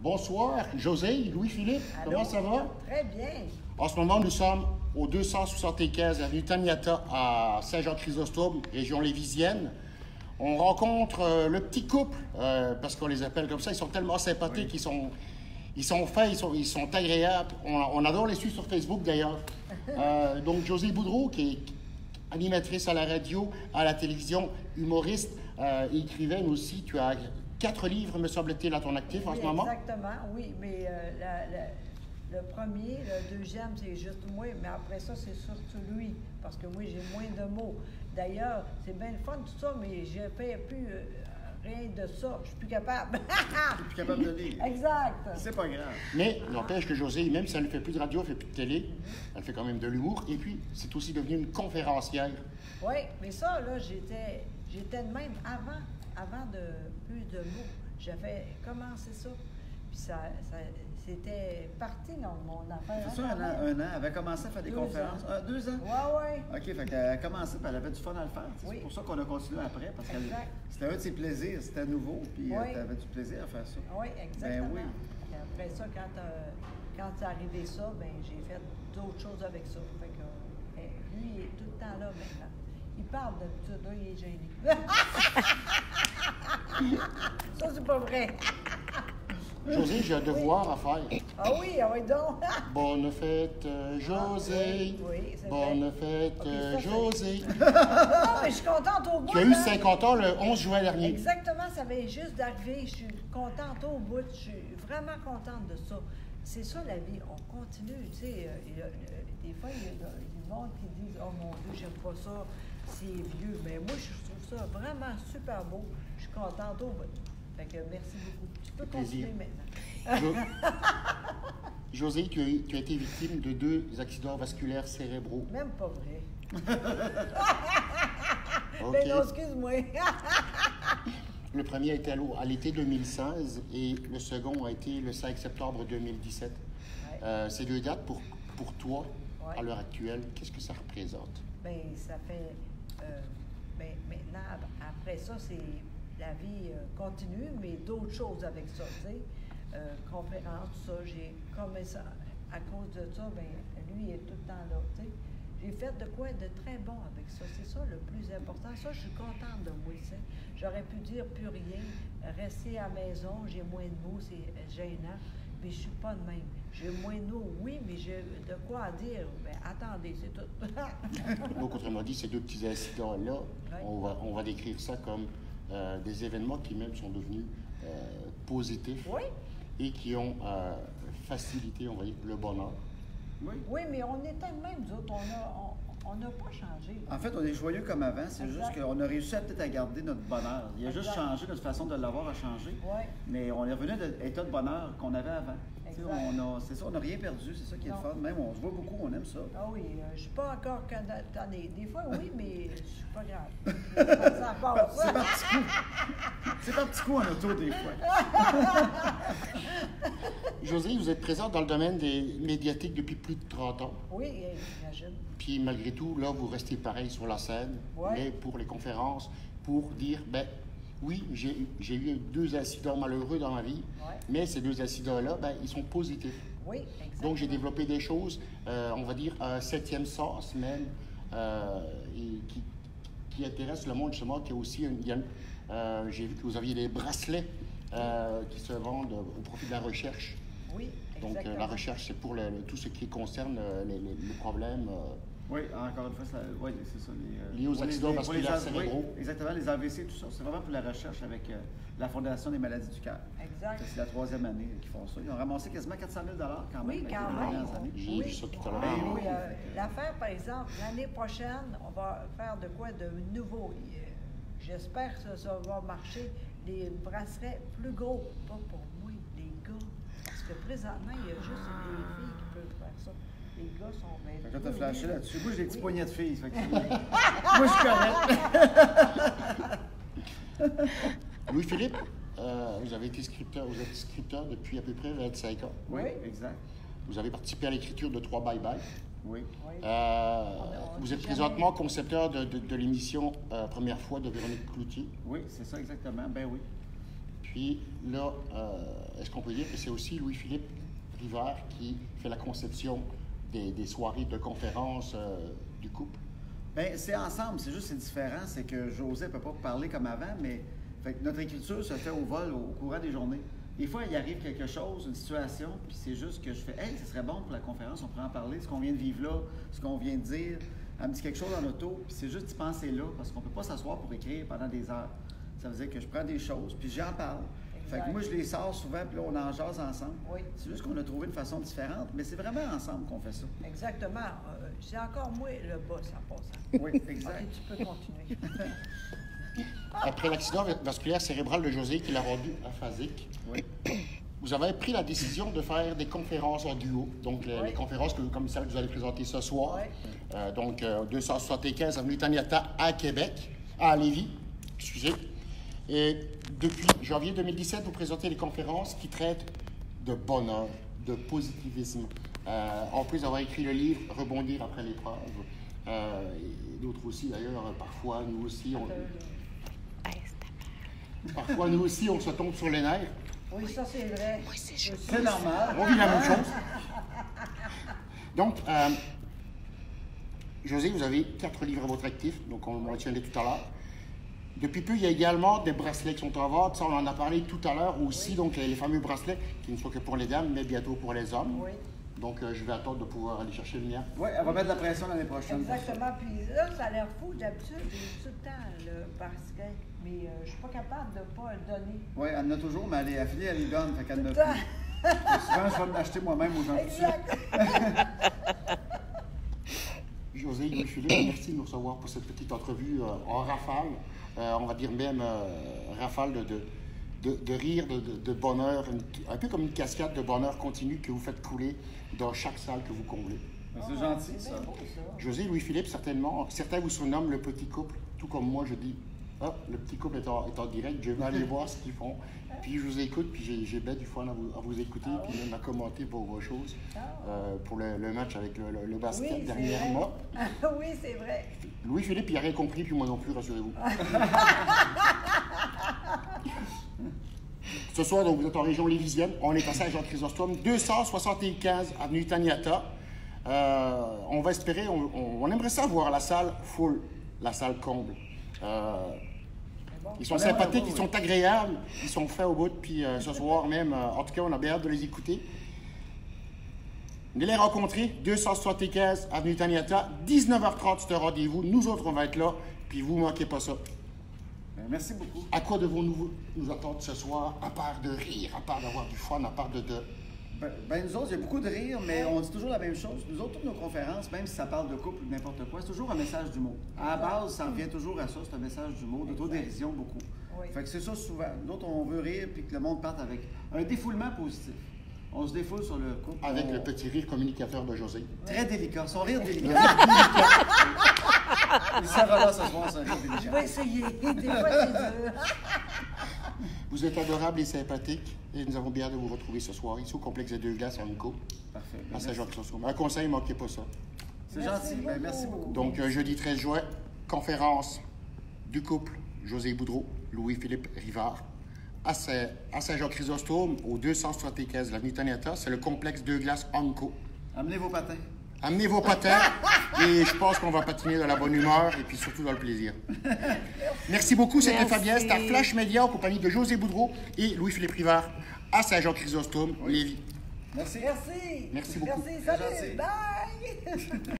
Bonsoir, José, Louis-Philippe, comment ça va? Très bien. En ce moment, nous sommes au 275 avenue Taniata à Saint-Jean-Chrysostome, région lévisienne. On rencontre le petit couple, parce qu'on les appelle comme ça, ils sont tellement sympathiques, oui. Ils sont faits, ils sont agréables. On adore les suivre sur Facebook d'ailleurs. Donc José Boudreau, qui est animatrice à la radio, à la télévision, humoriste, écrivaine aussi. Tu as 4 livres, me semble-t-il, à ton actif en ce moment. Exactement, oui. Mais le premier, le deuxième, c'est juste moi. Mais après ça, c'est surtout lui. Parce que moi, j'ai moins de mots. D'ailleurs, c'est bien le fun tout ça, mais je ne fais plus rien de ça. Je suis plus capable. Tu n'es plus capable de lire. Exact. C'est pas grave. Mais n'empêche que José, même si elle ne fait plus de radio, elle ne fait plus de télé, elle fait quand même de l'humour. Et puis, c'est aussi devenu une conférencière. Oui, mais ça, là, j'étais de même avant de plus de mots. J'avais commencé ça. Puis c'était parti dans mon affaire. C'est ça, un an. Elle avait commencé à faire des conférences. 2 ans? Oui. OK, fait qu'elle a commencé, puis elle avait du fun à le faire. Oui. C'est pour ça qu'on a continué après, parce que c'était un de ses plaisirs, c'était nouveau, puis tu avais du plaisir à faire ça. Oui, exactement. Ben oui. Et après ça, quand c'est arrivé ça, ben j'ai fait d'autres choses avec ça. Fait que lui, il est tout le temps là maintenant. Il parle d'habitude, là, il est gêné. Ça, c'est pas vrai. José, j'ai un devoir à faire. Ah oui donc. Bonne fête, José. Oui, c'est Bonne vrai. fête, José. Non, mais je suis contente au bout. Tu as eu 50 ans le 11 juin dernier. Exactement, ça vient juste d'arriver. Je suis contente au bout. Je suis vraiment contente de ça. C'est ça la vie. On continue, tu sais. Des fois, il y a du monde qui disent « Oh mon Dieu, j'aime pas ça, c'est vieux. » Mais moi, je trouve ça vraiment super beau. Je suis contente au bout. Fait que merci beaucoup. Tu peux continuer maintenant. José, tu as été victime de 2 accidents vasculaires cérébraux. Même pas vrai. OK. Mais non, excuse-moi. Le premier a été à l'été 2016 et le second a été le 5 septembre 2017. Ouais. Ces 2 dates, pour toi, à l'heure actuelle, qu'est-ce que ça représente? Bien, ça fait... maintenant, après ça, c'est... La vie continue, mais d'autres choses avec ça, tu sais. Conférences, tout ça, j'ai commencé à cause de ça, bien, lui, il est tout le temps là, tu sais. J'ai fait de quoi de très bon avec ça. C'est ça le plus important. Ça, je suis contente de moi, tu sais. J'aurais pu dire plus rien, rester à la maison, j'ai moins de mots, c'est gênant, mais je suis pas de même. J'ai moins de mots, oui, mais j'ai de quoi à dire. Bien, attendez, c'est tout. Donc, autrement dit, ces 2 petits incidents-là, on va décrire ça comme des événements qui même sont devenus positifs et qui ont facilité, on va dire, le bonheur. Oui, mais on était de même, nous autres. On n'a pas changé. En fait, on est joyeux comme avant. C'est juste qu'on a réussi peut-être à garder notre bonheur. Il a juste changé, notre façon de l'avoir a changé. Mais on est revenu à l'état de bonheur qu'on avait avant. C'est ça, on n'a rien perdu, c'est ça qui est le fun. Même, on se voit beaucoup, on aime ça. Ah oui, je ne suis pas encore condamnée. Des fois, oui, mais je suis pas grave. Ça passe. C'est par petits coups. C'est par petits coups en auto, des fois. José, vous êtes présente dans le domaine des médiatiques depuis plus de 30 ans. Oui, j'imagine. Puis malgré tout, là, vous restez pareil sur la scène, mais pour les conférences, pour dire, ben oui, j'ai eu 2 incidents malheureux dans ma vie, mais ces 2 incidents-là, ben, ils sont positifs. Oui, exactement. Donc, j'ai développé des choses, on va dire, un 7e sens même, qui intéresse le monde, justement, qui est aussi... j'ai vu que vous aviez des bracelets qui se vendent au profit de la recherche. Oui, exactement. Donc, la recherche, c'est pour tout ce qui concerne les problèmes... Oui, encore une fois, c'est ça. Liés aux accidents vasculaires cérébraux. Oui, exactement, les AVC, tout ça. C'est vraiment pour la recherche avec la Fondation des maladies du cœur. Exact. C'est la 3e année qu'ils font ça. Ils ont ramassé quasiment 400 000 quand même. Oui, quand même. J'ai vu ça tout à l'heure. Oui, l'affaire, par exemple, l'année prochaine, on va faire de quoi de nouveau. J'espère que ça va marcher. Les bracelets plus gros, pas pour moi, les gars. Parce que présentement, il y a juste les filles qui peuvent faire ça. Les gars sont bien. Fait que là, t'as flashé là-dessus. Moi, j'ai des petits poignets de filles. Fait que moi, je suis correct. Louis-Philippe, vous avez été scripteur, vous êtes scripteur depuis à peu près 25 ans. Oui, exact. Vous avez participé à l'écriture de 3 bye-bye. Oui. Vous êtes présentement concepteur de l'émission Première fois de Véronique Cloutier. Oui, c'est ça exactement. Ben oui. Puis là, est-ce qu'on peut dire que c'est aussi Louis-Philippe Rivard qui fait la conception des soirées de conférences du couple? Bien, c'est ensemble, c'est juste c'est différent, c'est que José ne peut pas parler comme avant, mais fait que notre écriture se fait au vol au courant des journées. Des fois, il arrive quelque chose, une situation, puis c'est juste que je fais « Hey, ce serait bon pour la conférence, on pourrait en parler, ce qu'on vient de vivre là, ce qu'on vient de dire. » Elle me dit quelque chose en auto, puis c'est juste d'y penser là, parce qu'on ne peut pas s'asseoir pour écrire pendant des heures. Ça veut dire que je prends des choses, puis j'en parle. Fait que moi, je les sors souvent, puis là, on en jase ensemble. Oui. C'est juste qu'on a trouvé une façon différente, mais c'est vraiment ensemble qu'on fait ça. Exactement. C'est encore moi le boss en passant. Oui, exact. OK, tu peux continuer. Après l'accident vasculaire cérébral de José qui l'a rendu aphasique, Oui. vous avez pris la décision de faire des conférences en duo. Donc, les conférences comme celle que vous allez présenter ce soir. Oui. Donc, 275 avenue Taniata à Québec, à Lévis, excusez. Et depuis janvier 2017, vous présentez des conférences qui traitent de bonheur, de positivisme. En plus d'avoir écrit le livre « Rebondir après l'épreuve », et d'autres aussi d'ailleurs, parfois nous aussi, on se tombe sur les nerfs. Oui, ça c'est vrai. Oui, c'est C'est normal. On vit la même chose. Donc, José, vous avez 4 livres à votre actif, donc on le mentionnait tout à l'heure. Depuis peu, il y a également des bracelets qui sont en vente. Ça, on en a parlé tout à l'heure aussi. Donc, les fameux bracelets qui ne sont que pour les dames, mais bientôt pour les hommes. Oui. Donc, je vais attendre de pouvoir aller chercher le mien. Oui, elle va mettre de la pression l'année prochaine. Exactement. Puis là, ça a l'air fou. D'habitude, j'ai tout le temps le basket, mais je suis pas capable de ne pas le donner. Oui, elle en a toujours, mais elle est affiliée, elle les donne, fait qu'elle Tout ne le plus. temps. Souvent, je vais me l'acheter moi-même aux gens tout seul. Exact. José, Louis-Philippe, merci de nous recevoir pour cette petite entrevue en rafale. On va dire même rafale de rire, de bonheur, un peu comme une cascade de bonheur continu que vous faites couler dans chaque salle que vous comblez. C'est gentil, ça. C'est beau, ça. José, Louis-Philippe, certainement, certains vous surnomment le petit couple, tout comme moi, je dis, ah, le petit couple est en direct, je vais aller voir ce qu'ils font. Puis je vous écoute, puis j'ai bien du fun à vous écouter, puis même à commenter vos choses pour le match avec le basket Oui, dernièrement. Oui, c'est vrai. Louis-Philippe, il n'a rien compris, puis moi non plus, rassurez-vous. Ce soir, donc, vous êtes en région lévisienne. On est à Saint-Jean-Chrysostome, 275 avenue Taniata. On va espérer, on aimerait ça voir la salle full, la salle comble. Ils sont sympathiques, ils sont agréables, ils sont faits au bout. Puis ce soir même, en tout cas, on a bien hâte de les écouter. Venez les rencontrer, 275 avenue Taniata, 19h30, c'est un rendez-vous. Nous autres, on va être là, puis vous ne manquez pas ça. Merci beaucoup. À quoi devons-nous nous attendre ce soir, à part de rire, à part d'avoir du fun, à part de... Ben, nous autres, il y a beaucoup de rire, mais on dit toujours la même chose. Nous autres, toutes nos conférences, même si ça parle de couple ou de n'importe quoi, c'est toujours un message d'humour. À la base, ça revient toujours à ça, c'est un message d'humour, d'autodérision beaucoup. Oui. Fait que c'est ça souvent. Nous autres, on veut rire puis que le monde parte avec un défoulement positif. On se défoule sur le couple. Avec le petit rire communicateur de José. Très délicat. Son rire délicat. Il s'en ce soir, son rire Je délicat. vais essayer. Des fois, c'est dur. Vous êtes adorables et sympathiques et nous avons bien hâte de vous retrouver ce soir ici au complexe des Deux Glaces en Nico, Parfait. à Saint-Jean-Chrysostome. Un conseil, ne manquez pas ça. C'est gentil. Ben, merci beaucoup. Donc, jeudi 13 juin, conférence du couple José Boudreau, Louis-Philippe Rivard, à Saint-Jean-Chrysostome, au 275 de l'avenue Taniata. C'est le complexe Deux Glaces en Nico. Amenez vos patins. Amenez vos patins et je pense qu'on va patiner dans la bonne humeur et puis surtout dans le plaisir. Merci beaucoup, c'était Merci. Fabien. C'était Flash Média en compagnie de José Boudreau et Louis-Philippe Rivard à Saint-Jean-Chrysostome, Lévis. Merci. Merci. Merci beaucoup. Merci. C'est Salut. gentil. Bye.